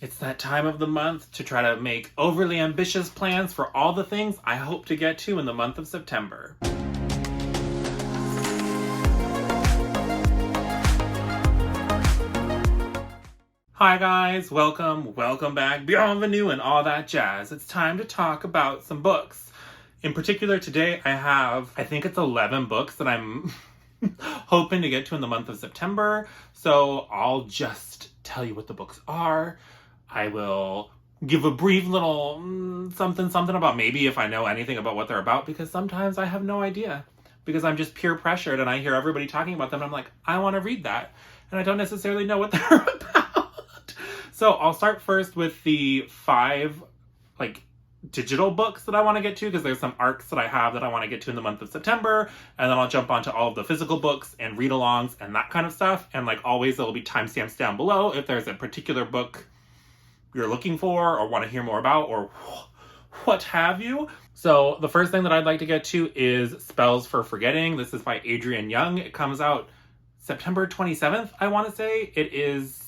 It's that time of the month to try to make overly ambitious plans for all the things I hope to get to in the month of September. Hi guys, welcome back, bienvenue and all that jazz. It's time to talk about some books. In particular today I think it's 11 books that I'm hoping to get to in the month of September. So I'll just tell you what the books are. I will give a brief little something about maybe if I know anything about what they're about, because sometimes I have no idea because I'm just peer pressured and I hear everybody talking about them and I'm like, I want to read that. And I don't necessarily know what they're about. So I'll start first with the 5 digital books that I want to get to, because there's some arcs that I have that I want to get to in the month of September, and then I'll jump onto all of the physical books and read-alongs and that kind of stuff. And like always, there will be timestamps down below if there's a particular book you're looking for or want to hear more about or what have you. So the first thing that I'd like to get to is Spells for Forgetting. This is by Adrienne Young. It comes out September 27th, I want to say. It is...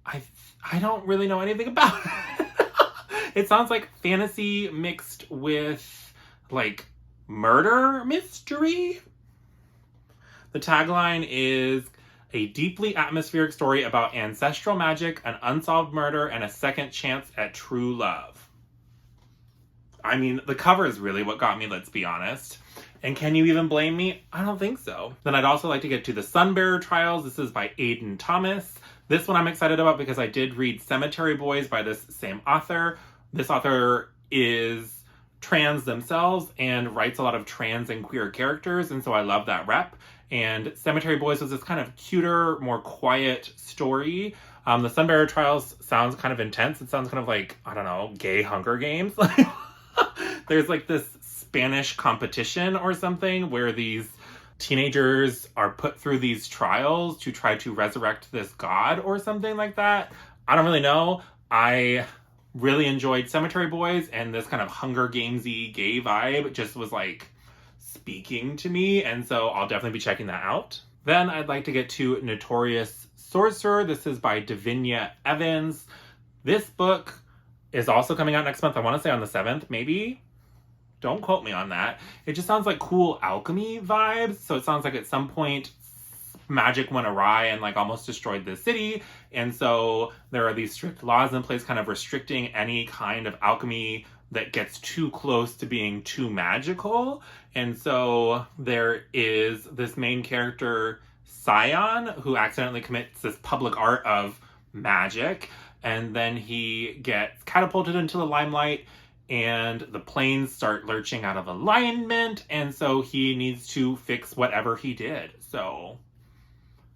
I don't really know anything about it. It sounds like fantasy mixed with like murder mystery. The tagline is a deeply atmospheric story about ancestral magic, an unsolved murder, and a second chance at true love. I mean, the cover is really what got me, let's be honest. And can you even blame me? I don't think so. Then I'd also like to get to the Sunbearer Trials. This is by Aiden Thomas. This one I'm excited about because I did read Cemetery Boys by this same author. This author is trans themselves and writes a lot of trans and queer characters, and so I love that rep. And Cemetery Boys was this kind of cuter, more quiet story. The Sunbearer Trials sounds kind of intense. It sounds kind of like, I don't know, gay Hunger Games. There's like this Spanish competition or something where these teenagers are put through these trials to try to resurrect this god or something like that. I don't really know. I really enjoyed Cemetery Boys, and this kind of Hunger Gamesy gay vibe just was like speaking to me, and so I'll definitely be checking that out. Then I'd like to get to Notorious Sorcerer. This is by Davinia Evans. This book is also coming out next month. I want to say on the 7th, maybe. Don't quote me on that. It just sounds like cool alchemy vibes. So it sounds like at some point magic went awry and like almost destroyed the city. And so there are these strict laws in place kind of restricting any kind of alchemy that gets too close to being too magical. And so there is this main character, Scion, who accidentally commits this public art of magic. And then he gets catapulted into the limelight and the planes start lurching out of alignment. And so he needs to fix whatever he did. So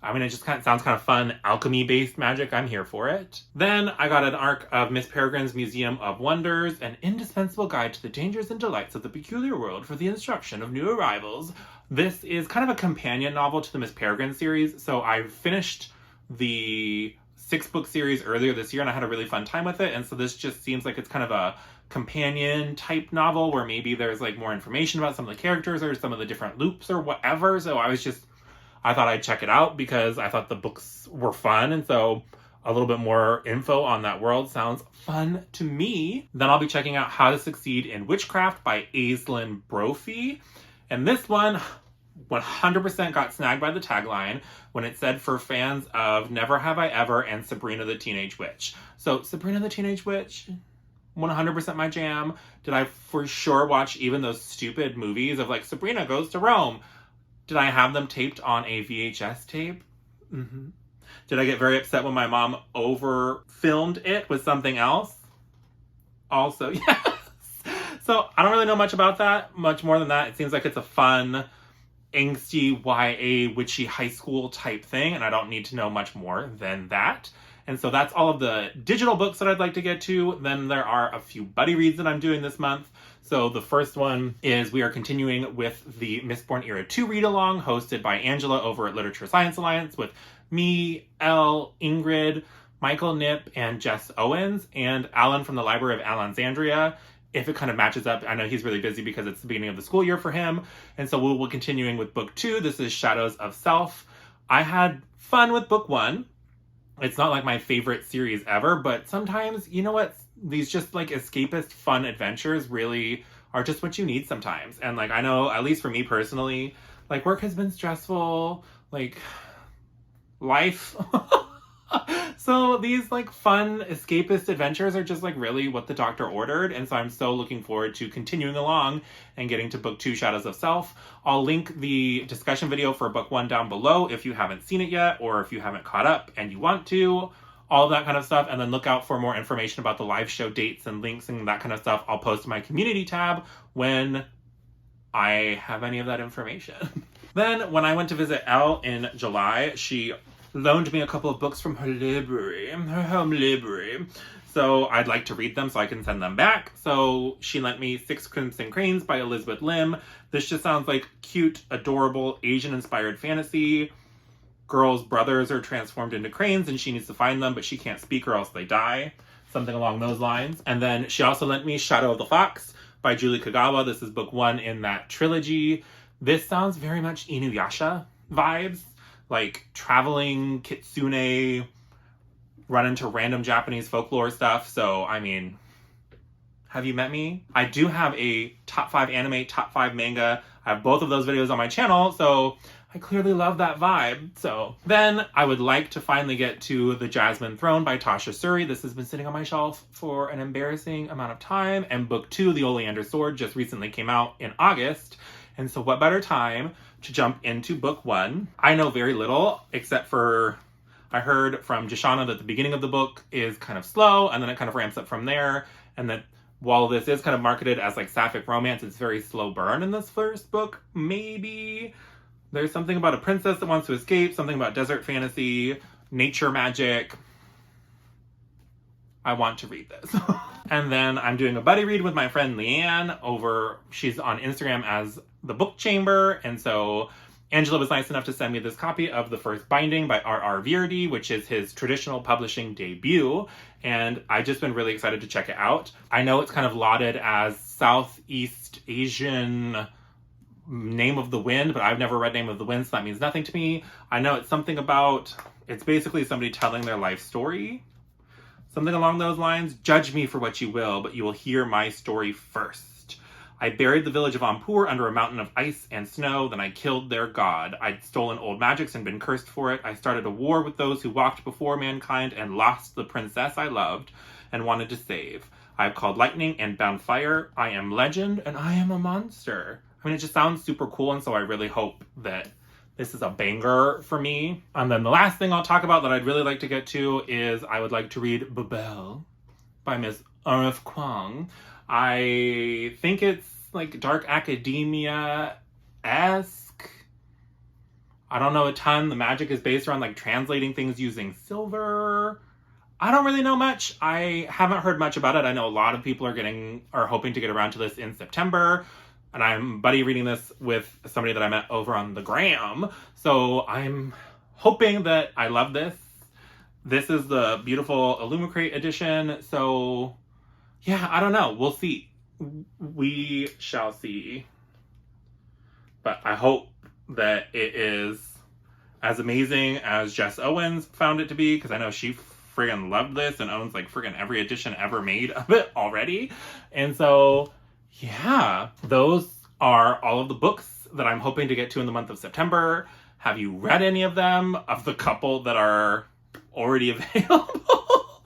I mean, it just kind of sounds kind of fun, alchemy-based magic. I'm here for it. Then I got an arc of Miss Peregrine's Museum of Wonders, an indispensable guide to the dangers and delights of the peculiar world for the instruction of new arrivals. This is kind of a companion novel to the Miss Peregrine series. So I finished the 6-book series earlier this year and I had a really fun time with it. And so this just seems like it's kind of a companion type novel where maybe there's like more information about some of the characters or some of the different loops or whatever. So I thought I'd check it out because I thought the books were fun. And so a little bit more info on that world sounds fun to me. Then I'll be checking out How to Succeed in Witchcraft by Aislinn Brophy. And this one 100% got snagged by the tagline when it said for fans of Never Have I Ever and Sabrina the Teenage Witch. So Sabrina the Teenage Witch, 100% my jam. Did I for sure watch even those stupid movies of like Sabrina Goes to Rome? Did I have them taped on a VHS tape? Mm-hmm. Did I get very upset when my mom over-filmed it with something else? Also, yes. So I don't really know much about that, much more than that. It seems like it's a fun, angsty, YA, witchy high school type thing, and I don't need to know much more than that. And so that's all of the digital books that I'd like to get to. Then there are a few buddy reads that I'm doing this month. So the first one is we are continuing with the Mistborn Era 2 read-along hosted by Angela over at Literature Science Alliance with me, Elle, Ingrid, Michael Nip, and Jess Owens, and Alan from the Library of Alexandria. If it kind of matches up, I know he's really busy because it's the beginning of the school year for him. And so we'll be continuing with book 2. This is Shadows of Self. I had fun with book 1. It's not like my favorite series ever, but sometimes, you know what? These just like escapist fun adventures really are just what you need sometimes. And like, I know, at least for me personally, like work has been stressful, like life. So these like fun escapist adventures are just like really what the doctor ordered. And so I'm so looking forward to continuing along and getting to book 2, Shadows of Self. I'll link the discussion video for book 1 down below if you haven't seen it yet, or if you haven't caught up and you want to, all that kind of stuff. And then look out for more information about the live show dates and links and that kind of stuff. I'll post in my community tab when I have any of that information. Then when I went to visit Elle in July, she loaned me a couple of books from her library, her home library. So I'd like to read them so I can send them back. So she lent me 6 Crimson Cranes by Elizabeth Lim. This just sounds like cute, adorable, Asian-inspired fantasy. Girls' brothers are transformed into cranes and she needs to find them, but she can't speak or else they die. Something along those lines. And then she also lent me Shadow of the Fox by Julie Kagawa. This is book 1 in that trilogy. This sounds very much Inuyasha vibes. Like traveling kitsune, run into random Japanese folklore stuff. So, I mean, have you met me? I do have a top 5 anime, top 5 manga. I have both of those videos on my channel, so I clearly love that vibe. So then I would like to finally get to The Jasmine Throne by Tasha Suri. This has been sitting on my shelf for an embarrassing amount of time. And book 2, The Oleander Sword, just recently came out in August. And so what better time to jump into book 1. I know very little, except for I heard from Jashana that the beginning of the book is kind of slow, and then it kind of ramps up from there, and that while this is kind of marketed as like sapphic romance, it's very slow burn in this first book. Maybe there's something about a princess that wants to escape, something about desert fantasy, nature magic. I want to read this. And then I'm doing a buddy read with my friend Leanne she's on Instagram as The Book Chamber. And so Angela was nice enough to send me this copy of the first binding by R.R. Virdi, which is his traditional publishing debut. And I've just been really excited to check it out. I know it's kind of lauded as Southeast Asian Name of the Wind, but I've never read Name of the Wind, so that means nothing to me. I know it's something about, it's basically somebody telling their life story. Something along those lines. Judge me for what you will, but you will hear my story first. I buried the village of Ampur under a mountain of ice and snow, then I killed their god. I'd stolen old magics and been cursed for it. I started a war with those who walked before mankind and lost the princess I loved and wanted to save. I've called lightning and bound fire. I am legend and I am a monster. I mean, it just sounds super cool, and so I really hope that this is a banger for me. And then the last thing I'll talk about that I'd really like to get to is I would like to read Babel by Miss Kuang. I think it's like dark academia-esque. I don't know a ton. The magic is based around like translating things using silver. I don't really know much. I haven't heard much about it. I know a lot of people are hoping to get around to this in September. And I'm buddy reading this with somebody that I met over on the gram. So I'm hoping that I love this. This is the beautiful Illumicrate edition. So yeah, I don't know. We'll see. We shall see. But I hope that it is as amazing as Jess Owens found it to be, because I know she friggin' loved this and owns like friggin' every edition ever made of it already. And so yeah, those are all of the books that I'm hoping to get to in the month of September. Have you read any of them? Of the couple that are already available?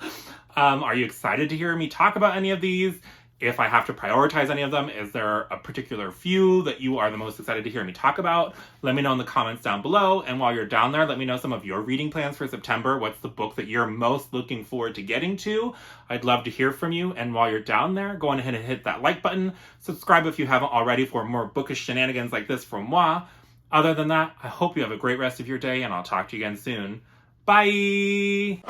Are you excited to hear me talk about any of these? If I have to prioritize any of them, is there a particular few that you are the most excited to hear me talk about? Let me know in the comments down below. And while you're down there, let me know some of your reading plans for September. What's the book that you're most looking forward to getting to? I'd love to hear from you. And while you're down there, go on ahead and hit that like button. Subscribe if you haven't already for more bookish shenanigans like this from moi. Other than that, I hope you have a great rest of your day, and I'll talk to you again soon. Bye!